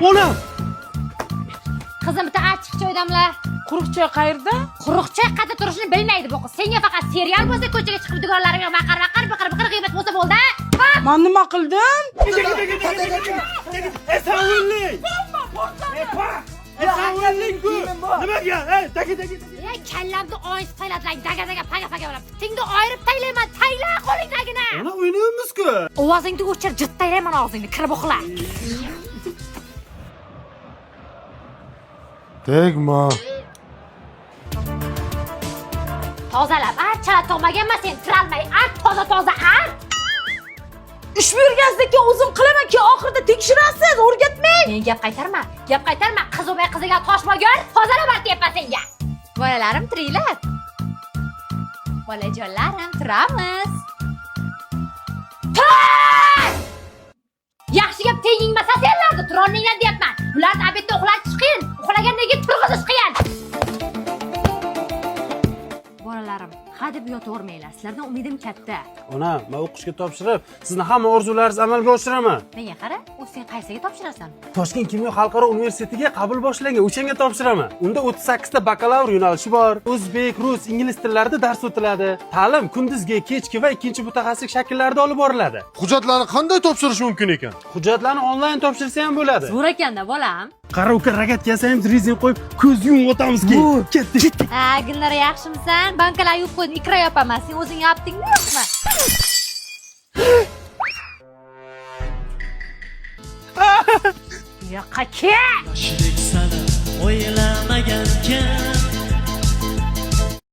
Onam. Qizim bitta achchiq choydamlar. Quruq choy qayerda? Quruq choy qayerda turishini bilmaydi bu qiz. Senga faqat serial bo'lsa, ko'chaga chiqib dugonlaringga baqir g'iybat bo'lsa bo'ldi. Men nima qildim? Esavullik. Esavullik-ku. Nimaga? Taki. Ey, kallamni oyis tayladlar, daga paga bilan. Tingni oyirib taylayman, tayla qo'lingdagini. Ona o'ynayapmiz-ku. Ovozingni o'chir, jittaylayman og'zingni, kirib uxla. Tegma. Tozalab, chala tog'maganman sen, tiralmay, toza, Ish bergazdek o'zim qilaman-ki, oxirida tekshirasiz, o'rgatmang. Men gap qaytarma. Qiz o'may qiziga toshmagan, tozalab artyapman senga. Bolalarim tiringlar. Bolajonlarim, turamiz. Yaxshi gap tengingmasa senlarni turolmanglar deyapman. Bularni obedda uxlatish qiyin. Uxlagandan keyin turg'izish qiyin. Bolalarim, hadeb yotavermanglar. Sizlardan umidim katta. Ona, men o'qishga topshirib, sizni hamma orzularingizni amalga oshiraman. Menga qara, sen qaysiga topshirasan? Toshkent kimyo xalqaro universitetiga qabul boshlangan, o'shanga topshiraman. Unda 38 ta bakalavr yo'nalishi bor. O'zbek, rus, ingliz tillarida dars o'tiladi. Ta'lim kunduzgi, kechki va ikkinchi mutaxassislik shakllarida olib boriladi. Hujjatlarni qanday topshirish mumkin ekan? Hujjatlarni onlayn topshirsa ham bo'ladi. Zo'r ekanda, bolam. Qara uka rogatkasi ham rezin qo'yib, ko'z yumib o'tamizki. Ketdi. Gulnora, yaxshimisan? Bankalar yuvib qo'ydim, ikra yopaman. Sen o'zing yopdingmi, yo'qmi? Yo'qqa ket! Yoshlik sana o'ylamagankan